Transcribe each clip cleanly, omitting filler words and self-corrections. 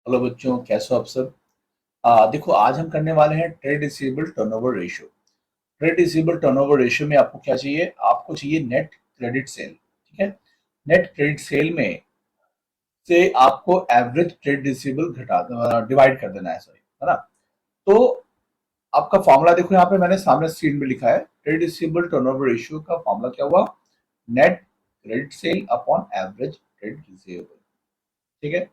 Hello बच्चों, कैसे हो आप सब। देखो, आज हम करने वाले हैं trade receivable turnover ratio. Trade receivable turnover ratio में आपको क्या चाहिए? आपको चाहिए नेट क्रेडिट सेल। ठीक है। नेट क्रेडिट सेल में से आपको एवरेज ट्रेड रिसीवेबल घटा डिवाइड कर देना है, सॉरी, है ना। तो आपका फॉर्मूला देखो, यहाँ पे मैंने सामने स्क्रीन पे लिखा है। ट्रेड रिसीवेबल टर्नओवर रेशियो का फॉर्मूला क्या हुआ? Net credit cell upon average trade receivable. ठीक है।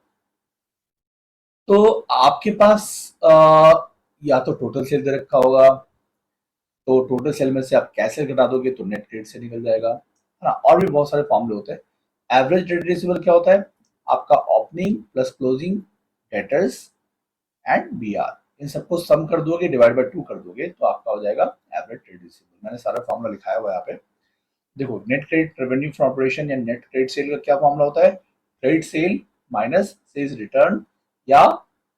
तो आपके पास या तो टोटल सेल दे रखा होगा, तो टोटल सेल में से आप कैसे घटा दोगे तो नेट क्रेडिट से निकल जाएगा, है ना। और भी बहुत सारे फॉर्मूले होते हैं। एवरेज ट्रेड रिसीवेबल क्या होता है? आपका opening plus closing debtors and BR, इन सबको सम कर दोगे, डिवाइड बाय 2 कर दोगे तो आपका हो जाएगा एवरेज ट्रेड रिसीवेबल। मैंने सारा फॉर्मूला लिखाया हुआ है यहाँ पे। देखो, net credit revenue from operation या नेट क्रेडिट सेल का क्या फॉर्मूला होता है? Credit sale minus sales return, या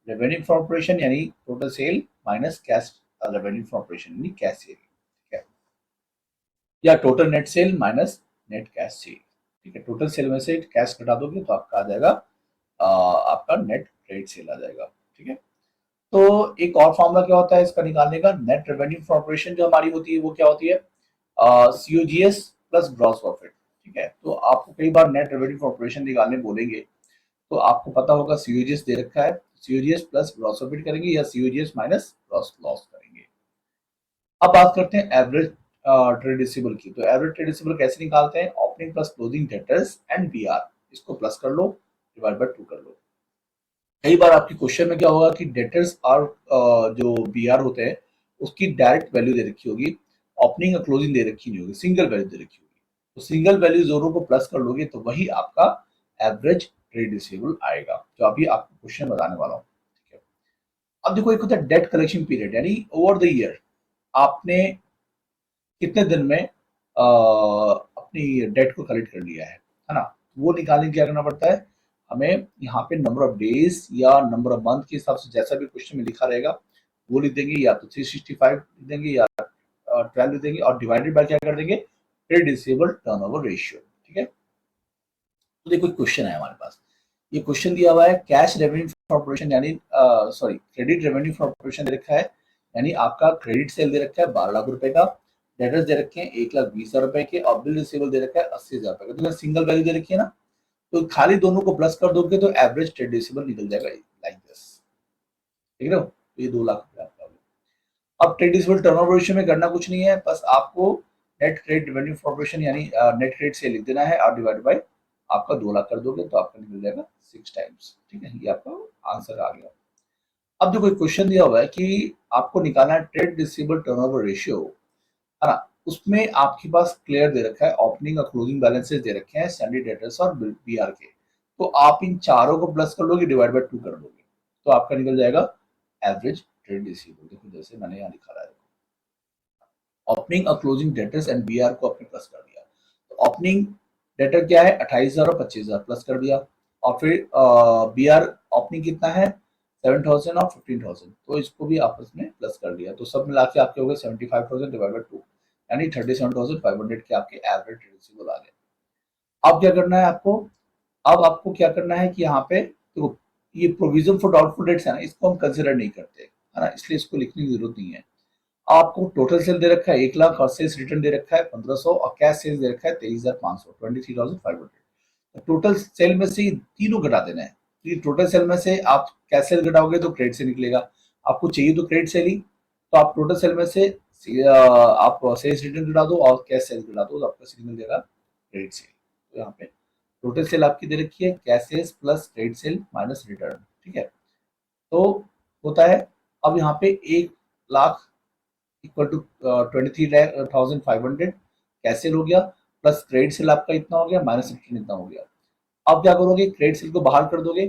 रेवेन्यू फ्रॉम ऑपरेशन यानी total sale minus cash revenue from operation यानी कैश सेल। ठीक है। या total net sale minus net cash sale. ठीक है। टोटल सेल में से कैश घटा दोगे तो आपका आ जाएगा आपका नेट क्रेडिट सेल आ जाएगा। ठीक है। तो एक और फॉर्मूला क्या होता है इसका निकालने का? नेट रेवेन्यू फ्रॉम ऑपरेशन जो हमारी होती है वो क्या होती है? COGS plus gross profit. ठीक है। तो आपको कई बार नेट रेवेन्यू फ्रॉम ऑपरेशन निकालने बोलेंगे, तो आपको पता होगा सीओजीएस दे रखा है, सीओजीएस प्लस ग्रॉस प्रॉफिट करेंगे या सीओजीएस माइनस ग्रॉस लॉस करेंगे। अब बात करते हैं एवरेज ट्रेड रिसीवेबल की। तो एवरेज ट्रेड रिसीवेबल कैसे निकालते हैं? Opening plus closing debtors and BR, इसको प्लस कर लो, डिवाइड बाय 2 कर लो। कई बार आपकी क्वेश्चन में क्या होगा कि डेटर्स और जो बीआर होते हैं उसकी डायरेक्ट वैल्यू दे रखी होगी, ओपनिंग और क्लोजिंग दे रखी नहीं होगी, सिंगल वैल्यू दे रखी होगी। तो सिंगल वैल्यू दोनों को प्लस कर लोगे तो वही आपका एवरेज ट्रेड रिसीवेबल आएगा, जो अभी आपको क्वेश्चन बताने वाला हूँ। ठीक है। अब देखो, एक होता है डेट कलेक्शन पीरियड, यानी ओवर द ईयर आपने कितने दिन में अपनी डेट को कलेक्ट कर लिया है ना। वो निकालने के लिए क्या करना पड़ता है? हमें यहाँ पे नंबर ऑफ डेज या नंबर ऑफ मंथ के हिसाब से जैसा भी क्वेश्चन में लिखा रहेगा वो लिख देंगे, या तो 365 लिख देंगे या 12 लिख देंगे, और डिवाइडेड बाय क्या कर देंगे? Trade receivable turnover ratio. ठीक है। तो देखो, क्वेश्चन है हमारे पास। ये क्वेश्चन दिया हुआ है, कैश रेवेन्यू फ्रॉम ऑपरेशन यानी sorry, credit revenue from operation दे रखा है, यानी आपका क्रेडिट सेल दे रखा है 12 लाख रुपए का, डेटर्स दे रखे हैं 1,20,000 रुपए के, और बिल रिसीवेबल दे रखा है 80,000 रुपए का। तो सिंगल वैल्यू दे रखी है ना, तो खाली दोनों को प्लस कर दोगे तो एवरेज ट्रेड रिसीवेबल निकल जाएगा लाइक दिस। ठीक है ना। तो ये 2 लाख रुपए आपका हो गया। अब ट्रेड रिसीवेबल टर्नओवर रेशियो में करना कुछ नहीं है, बस आपको net credit revenue from operation यानी नेट क्रेडिट सेल लिख देना है और डिवाइड बाय आपका 2 लाख कर दोगे तो आपका निकल जाएगा 6 टाइम्स। ठीक है। ये आपका आंसर आ गया। अब देखो, एक क्वेश्चन दिया हुआ है कि आपको निकालना है ट्रेड रिसीवेबल टर्नओवर रेशियो, है ना। उसमें आपके पास क्लियर दे रखा है, ओपनिंग और क्लोजिंग बैलेंसेस दे रखे हैं, सैंडी डेटर्स और बीआर के। तो आप इन चारों को प्लस कर लोगे, डिवाइड बाय 2 कर दोगे तो आपका निकल जाएगा एवरेज ट्रेड रिसीवेबल। देखो, जैसे मैंने यहाँ लिखा है, ओपनिंग और क्लोजिंग डेटर्स एंड बीआर को आपने प्लस कर दिया। तो ओपनिंग डेटर क्या है? 28,000 और 25,000 प्लस कर दिया, और फिर बीआर ओपनिंग कितना है? 7,000 और 15,000, तो इसको भी आपस में प्लस कर दिया, तो सब मिला के आपके हो गए 75,000 डिवाइड बाय 2, यानी 37,500 के आपके एवरेज रिसीवेबल आ गए। अब क्या करना है आपको? अब आपको क्या करना है कि यहाँ पे देखो, ये प्रोविजन फॉर डाउटफुल डेट्स है ना, इसको हम कंसिडर नहीं करते, है ना, इसलिए इसको लिखने की जरूरत नहीं है। आपको टोटल सेल दे रखा है 1 लाख, और सेल्स रिटर्न दे रखा है 1,500, और कैश सेल्स दे रखा है 23,500, 23,500। टोटल सेल में से ये तीनों घटा देना है। तो ये टोटल सेल में से आप कैश सेल घटाओगे तो क्रेडिट से निकलेगा। आपको चाहिए तो क्रेडिट सेल ही, तो आप टोटल सेल में से आप सेल्स रिटर्न घटा दो और कैश सेल घटा दो तो आपका सीधे मिल जाएगा क्रेडिट सेल। तो यहाँ पे टोटल सेल आपकी दे रखी है cash sales plus credit sale minus return. ठीक है। तो होता है, अब यहाँ पे 1 लाख इक्वल टू 23,500 कैसे हो गया, प्लस क्रेडिट सेल आपका इतना हो गया, माइनस रिटर्न इतना हो गया। अब क्या करोगे? क्रेडिट सेल को बाहर कर दोगे,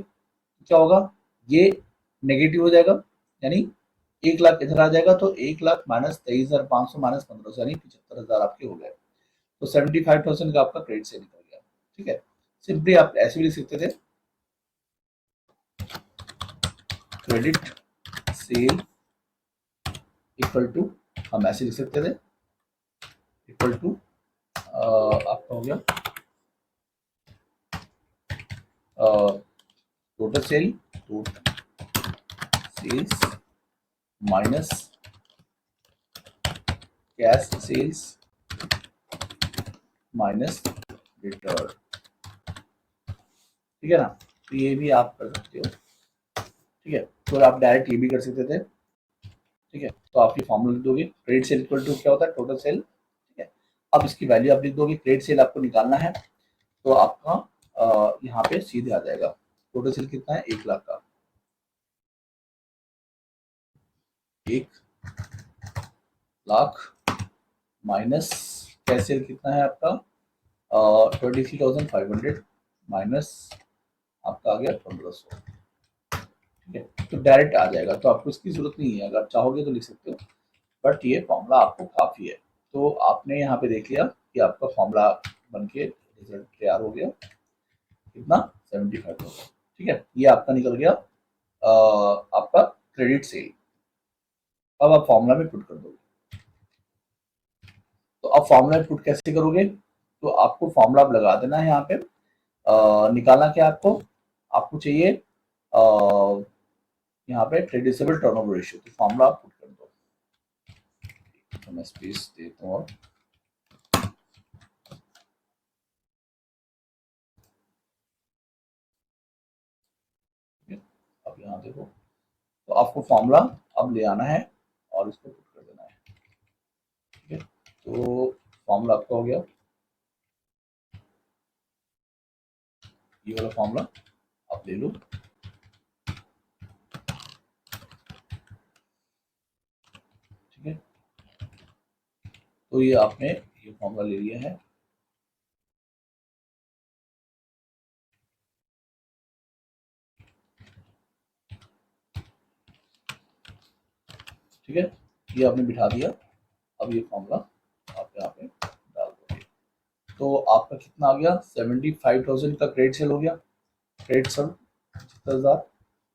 क्या होगा? ये नेगेटिव हो जाएगा, यानी 1 लाख इधर आ जाएगा, तो 1 लाख माइनस 23,500 माइनस 1,500 यानी 75,000 आपके हो गए। तो 75,000 का आपका क्रेडिट सेल निकल गया। ठीक है। सिंपली आप ऐसे भी लिख सकते थे, क्रेडिट सेल इक्वल टू, हम ऐसे लिख सकते थे, इक्वल टू आपका हो गया total sale, sales minus cash sales minus return, ठीक है ना। तो ये भी आप कर सकते हो, ठीक है। तो आप डायरेक्ट ये भी कर सकते थे, ठीक है। तो आप ये फॉर्मूला लिख दोगे, क्रेडिट सेल इक्वल टू क्या होता है, टोटल सेल, ठीक है। अब इसकी वैल्यू आप लिख दोगे, क्रेडिट सेल आपको निकालना है, तो आपका यहाँ पे सीधे आ जाएगा। टोटल सेल कितना है, 1 लाख का, 1 लाख माइनस कैश सेल कितना है आपका 23,500 माइनस आपका आ गया 1500, ठीक है। तो डायरेक्ट आ जाएगा, तो आपको इसकी जरूरत नहीं है, अगर चाहोगे तो लिख सकते हो, बट ये फॉर्मूला आपको काफी है। तो आपने यहाँ पे देख लिया कि आपका फॉर्मूला बन के रिजल्ट तैयार हो गया, कितना 75,000, ठीक है। ये आपका निकल गया आपका क्रेडिट सेल। अब आप फॉर्मूला में पुट कर दोगे, तो अब फॉर्मूला में पुट कैसे करोगे, तो आपको फॉर्मूला लगा देना है यहाँ पे। निकालना क्या आपको, आपको चाहिए यहाँ पे ट्रेडिशनल टर्नओवर रेशियो, तो फॉर्मूला आप पुट कर दो, तो मैं स्पेस देता हूँ। अब यहाँ देखो, तो आपको फॉर्मूला अब ले आना है और इसको पुट कर देना है, ठीक है। तो फॉर्मूला आपका हो गया, ये वाला फॉर्मूला आप ले लो, ठीक है। तो ये आपने ये फॉर्मूला ले लिया है, ठीक है। ये आपने बिठा दिया, अब ये फॉर्मूला आप यहाँ पे डाल दोगे, तो आपका कितना आ गया 75,000 का क्रेडिट सेल हो गया, क्रेडिट सेल 75,000,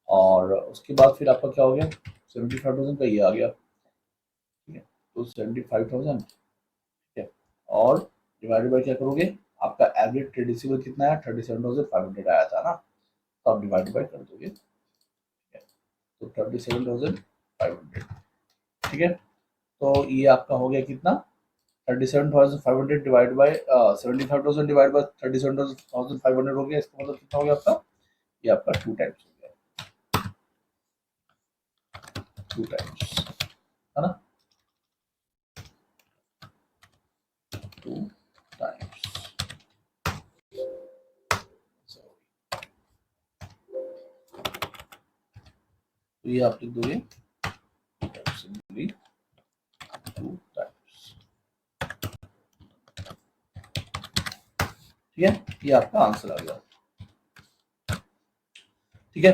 और उसके बाद फिर आपका क्या हो गया 75,000 का ये आ गया, ठीक है। तो 75,000, ठीक है, और डिवाइडेड बाय क्या करोगे, आपका एवरेज ट्रेड रिसीवेबल कितना है 37,500 आया था ना, तो आप डिवाइड बाय कर दोगे, ठीक है। तो 37,500, ठीक है। तो ये आपका हो गया कितना 37,500 डिवाइड बाय 75,000 डिवाइड बाय 37,500 हो गया, इसका मतलब कितना हो गया आपका, ये आपका 2 टाइम्स हो गया, 2 टाइम्स, है ना, 2 टाइम्स, तो ये आप लिख दोगे 2 टाइम्स, ठीक है। ये आपका आंसर आ गया, ठीक है।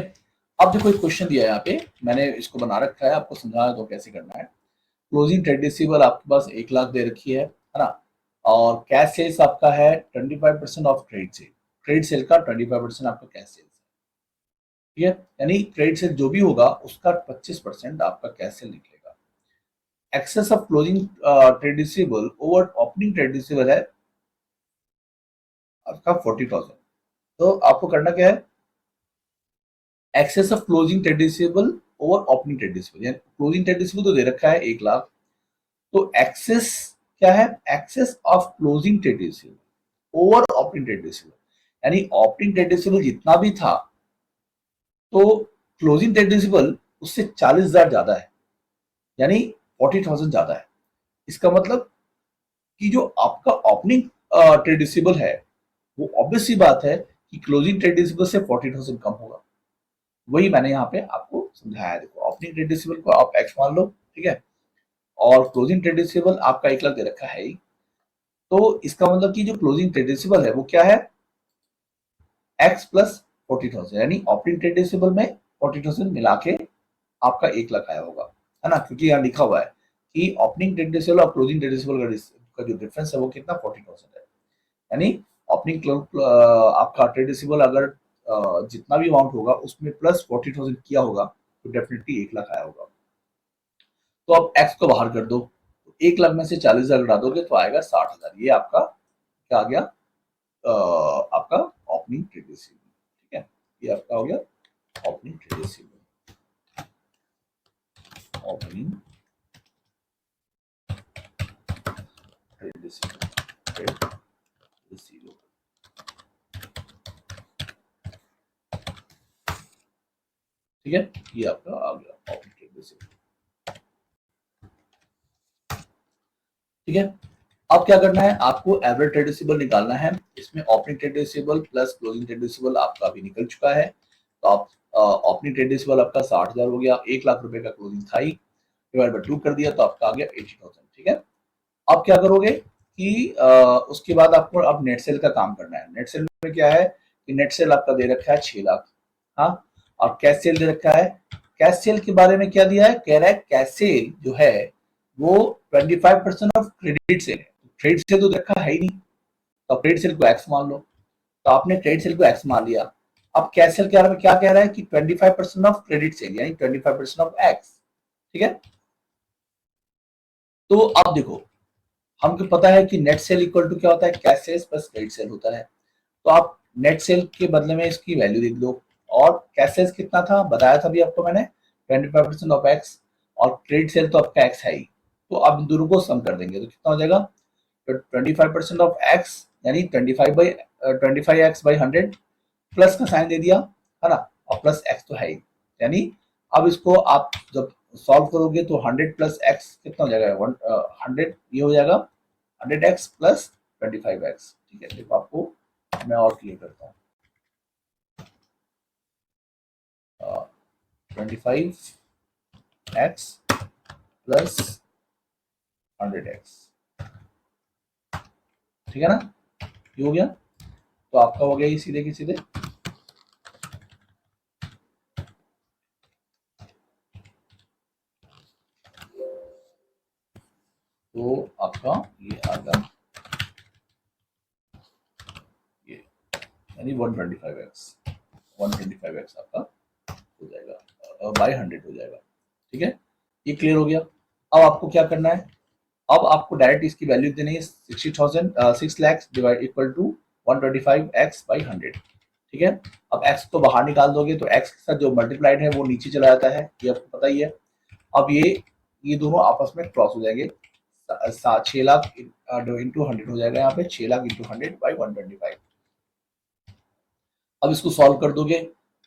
अब देखो एक क्वेश्चन दिया है यहाँ पे, मैंने इसको बना रखा है, आपको समझाया तो कैसे करना है। क्लोजिंग ट्रेड रिसीवेबल आपके पास 1 लाख दे रखी है ना, और कैश सेल्स आपका है 25% of trade sale, trade sale का 25% आपका कैश सेल्स है, ठीक है। यानी ट्रेड सेल जो भी होगा उसका 25% आपका कैश सेल निकलेगा। Excess of closing trade receivable over opening trade receivable है आपका 40,000, तो आपको करना क्या है, excess of closing trade receivable over opening trade receivable, यानी क्लोजिंग ट्रेड रिसीवेबल तो दे रखा है 1 लाख, तो एक्सेस क्या है, excess of closing trade receivable over opening trade receivable, यानी ओपनिंग ट्रेड रिसीवेबल जितना भी था, तो क्लोजिंग ट्रेड रिसीवेबल उससे 40,000 ज्यादा है, यानी 40,000 ज्यादा है। इसका मतलब कि जो आपका ओपनिंग ट्रेड रिसीवेबल है, वो ऑब्वियस सी बात है कि क्लोजिंग ट्रेड रिसीवेबल से 40,000 कम होगा। वही मैंने यहाँ पे आपको समझाया है, देखो ओपनिंग ट्रेड रिसीवेबल को आप एक्स मान लो, ठीक है, और क्लोजिंग ट्रेड रिसीवेबल आपका 1 लाख दे रखा है ही, तो इसका मतलब कि जो क्लोजिंग ट्रेड रिसीवेबल है वो क्या है, एक्स प्लस 40,000, यानी ओपनिंग ट्रेड रिसीवेबल में 40,000 मिला के आपका 1 लाख आया होगा, है ना, क्योंकि यहाँ लिखा हुआ है कि ओपनिंग ट्रेड रिसीवेबल और क्लोजिंग ट्रेड रिसीवेबल का जो डिफरेंस है वो कितना 40,000 है, यानी ओपनिंग आपका ट्रेड रिसीवेबल अगर जितना भी अमाउंट होगा उसमें प्लस 40,000 किया होगा, तो डेफिनेटली 1 लाख आया होगा। तो आप एक्स को बाहर कर दो, 1 लाख में से 40,000 घटा दोगे तो आएगा 60,000, ये आपका क्या आ गया आपका ओपनिंग ट्रेड रिसीवेबल, ठीक है। ये आपका हो गया opening trade receivable. Opening trade receivable. ठीक है, ये आपका आ गया ओपनिंग ट्रेड रिसीवेबल। ठीक है, अब क्या करना है, आपको एवरेज ट्रेड रिसीवेबल निकालना है। इसमें opening trade receivable plus closing trade receivable आपका अभी निकल चुका है। तो आप ओपनिंग ट्रेड रिसीवेबल आपका 60,000 हो गया, 1 लाख रुपए का क्लोजिंग था ही, डिवाइड बाय 2 कर दिया तो आपका आ गया 80,000। ठीक है, अब क्या करोगे कि उसके बाद आपको अब नेट सेल का काम करना है। नेट सेल में क्या है कि नेट सेल आपका दे रखा है 6 लाख। हाँ, और कैश सेल दे रखा है। कैश सेल के बारे में क्या दिया है, कह रहा है कैश सेल जो है वो 25% ऑफ क्रेडिट सेल है। ट्रेड सेल तो देखा है ही नहीं, तो ट्रेड सेल को एक्स मान लो। तो आपने ट्रेड सेल को एक्स मान लिया। अब कैश सेल के बारे में क्या कह रहा है कि 25% ऑफ क्रेडिट सेल यानी 25% ऑफ एक्स। ठीक है, तो अब देखो, हमको पता है कि नेट सेल इक्वल टू क्या होता है, cash sales plus credit sale होता है। तो आप नेट सेल के बदले में इसकी वैल्यू लिख दो। और कैश सेल्स कितना था बताया था अभी आपको मैंने, 25% ऑफ एक्स, और क्रेडिट सेल तो आपका एक्स है ही। तो अब इन दोनों को सम कर देंगे तो कितना हो जाएगा, तो 25% ऑफ एक्स यानी 25x/100 प्लस का साइन दे दिया, है ना, और प्लस एक्स तो है ही। यानी अब इसको आप जब सॉल्व करोगे तो 100 प्लस एक्स कितना हो जाएगा, 100 ये हो जाएगा 100x प्लस 25x। ठीक है, देखो आपको मैं और क्लियर करता हूँ। 25x प्लस 100x, ठीक है ना, ये हो गया। तो आपका हो गया ये सीधे की सीधे। तो आपका ये आ गया ये, यानी 125x आपका हो जाएगा बाय 100 हो जाएगा। ठीक है, ये क्लियर हो गया। अब आपको क्या करना है, अब आपको डायरेक्ट इसकी वैल्यू देनी है 60,000 6 lakh divide equal to 125x/100। ठीक है, अब x को बाहर निकाल दोगे तो x के साथ जो मल्टीप्लाइड है वो नीचे चला जाता है, ये आपको पता ही है। अब ये दोनों आपस में क्रॉस हो जाएंगे, 6 लाख इंटू 100 हो जाएगा, यहाँ पे 6 लाख इंटू 100/125। अब इसको सॉल्व कर दोगे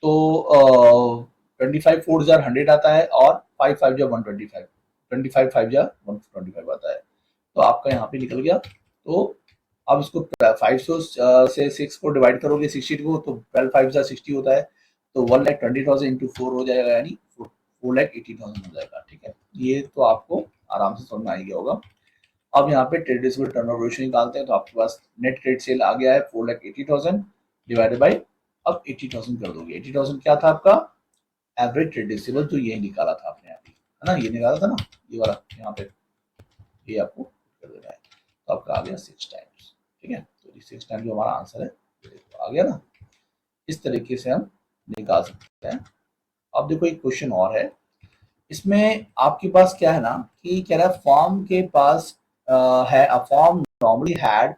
तो 25 4 जार 100 आता है, और 5 5 जार 125, 25 5 जार 125 आता है। तो आपका यहाँ पे निकल गया। तो अब इसको 500 से 6 को डिवाइड करोगे 60 को, तो 12 5 जार 60 होता है। तो 1,20,000 इंटू 4 हो जाएगा, यानी 4,80,000 हो जाएगा। ठीक है, ये तो आपको आराम से समझ में आ गया होगा। अब यहाँ पे ट्रेड रिसीवेबल टर्नओवर रेशियो निकालते हैं, तो आपके पास नेट ट्रेड सेल आ गया है 4,80,000 डिवाइडेड बाई, अब 80,000 कर दोगे। 80,000 क्या था आपका एवरेज ट्रेड रिसीवेबल, जो ये निकाला था आपने अभी, है ना, ये निकाला था ना, ये वाला यहाँ पे, ये आपको कर देना है। तो आपका आ गया 6 टाइम्स। ठीक है, तो 6 टाइम्स जो हमारा आंसर है तो आ गया ना। इस तरीके से हम निकाल सकते हैं। अब देखो एक क्वेश्चन और है, इसमें आपके पास क्या है ना कि कह रहा है फॉर्म के पास है, a firm normally had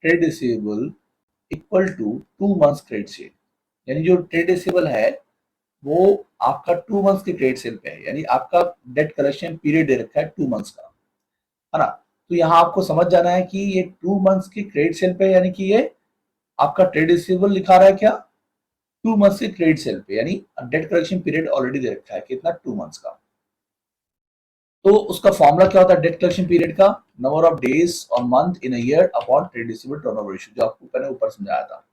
trade receivable equal to 2 months credit sale. यानी जो ट्रेड रिसीवेबल है वो आपका 2 मंथ्स के क्रेडिट सेल पे है, यानी आपका डेट कलेक्शन पीरियड दे रखा है 2 मंथ्स का, है ना। तो यहाँ आपको समझ जाना है कि ये 2 मंथ्स के क्रेडिट सेल पे, यानी कि ये आपका ट्रेड रिसीवेबल लिखा रहा है क्या, 2 मंथ्स के क्रेडिट सेल पे, यानी डेट कलेक्शन पीरियड ऑलरेडी दे रखा है कितना, 2 मंथ्स का। तो उसका फॉर्मूला क्या होता है डेट कलेक्शन पीरियड का, नंबर ऑफ डेज और month in a year upon trade receivable turnover ratio, जो आपको मैंने ऊपर समझाया था।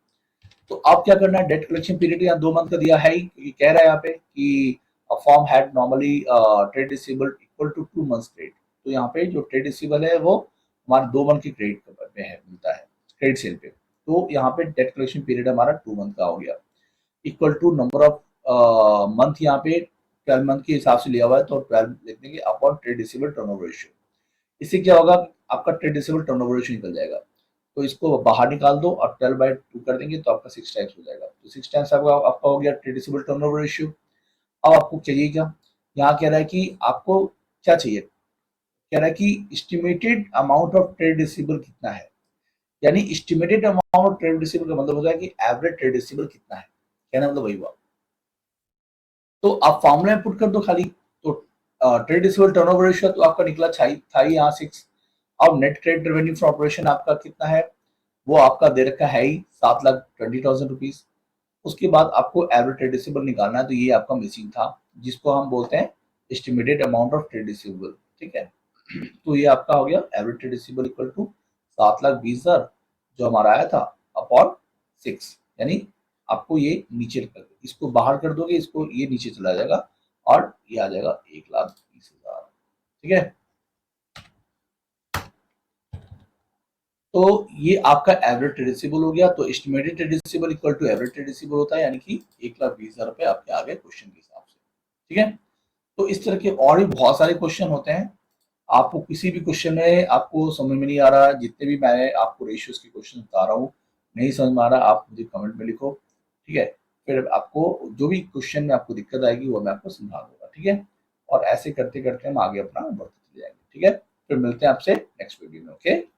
तो आप क्या करना है, डेट कलेक्शन पीरियड यहाँ 2 मंथ का दिया है ही, क्योंकि कह रहा है यहाँ पे कि firm had normally trade receivable equal to 2 months credit. तो यहाँ पे जो ट्रेड रिसीवेबल है वो हमारा 2 मंथ की क्रेडिट में है, मिलता है क्रेडिट सेल पे। तो यहाँ पे डेट कलेक्शन पीरियड हमारा 2 मंथ का हो गया, equal to number of month, यहाँ पे 12 मंथ के हिसाब से लिया हुआ है तो 12 लिख देंगे upon trade receivable turnover ratio. इससे क्या होगा, आपका ट्रेड रिसीवेबल टर्नओवर रेशियो निकल जाएगा। तो इसको बाहर निकाल दो और 12/2 कर देंगे तो आपका 6 टाइम्स हो जाएगा। तो 6 टाइम्स आपका हो गया ट्रेड रिसीवेबल टर्नओवर रेशियो। अब आपको चाहिए क्या, यहाँ कह रहा है कि आपको क्या चाहिए, कह रहा है कि estimated amount of trade receivable कितना है। यानी estimated amount of trade receivable का मतलब होता है कि एवरेज ट्रेड रिसीवेबल कितना है, कहना मतलब वही हुआ। तो आप फॉर्मूला में पुट कर दो खाली। तो ट्रेड रिसीवेबल टर्नओवर रेशियो तो आपका निकला था ही यहाँ 6। अब net credit revenue from operation आपका कितना है, वो आपका दे रखा है ही 7,20,000 रुपीज। उसके बाद आपको एवरेज ट्रेड रिसीवेबल निकालना है, तो ये आपका मिसिंग था, जिसको हम बोलते हैं estimated amount of trade receivable. ठीक है, तो ये आपका हो गया average trade receivable equal to 7,20,000 जो हमारा आया था अपॉन 6, यानी आपको ये नीचे कर, इसको बाहर कर दोगे, इसको ये नीचे चला जाएगा और ये आ जाएगा 1,20,000। ठीक है, तो ये आपका एवरेज ट्रेड रिसीवेबल हो गया। तो estimated trade receivable equal to average trade receivable होता है, यानी कि 1,20,000 रुपए आपके आ गए क्वेश्चन के हिसाब से। ठीक है, तो इस तरह के और भी बहुत सारे क्वेश्चन होते हैं। आपको किसी भी क्वेश्चन में आपको समझ में नहीं आ रहा, जितने भी मैं आपको रेशियोज के क्वेश्चन बता रहा हूँ नहीं समझ में आ रहा, आप मुझे कमेंट में लिखो। ठीक है, फिर आपको जो भी क्वेश्चन में आपको दिक्कत आएगी वो मैं आपको समझा दूंगा। ठीक है, और ऐसे करते करते हम आगे अपना बढ़ते चले जाएंगे। ठीक है, फिर मिलते हैं आपसे नेक्स्ट वीडियो में। ओके।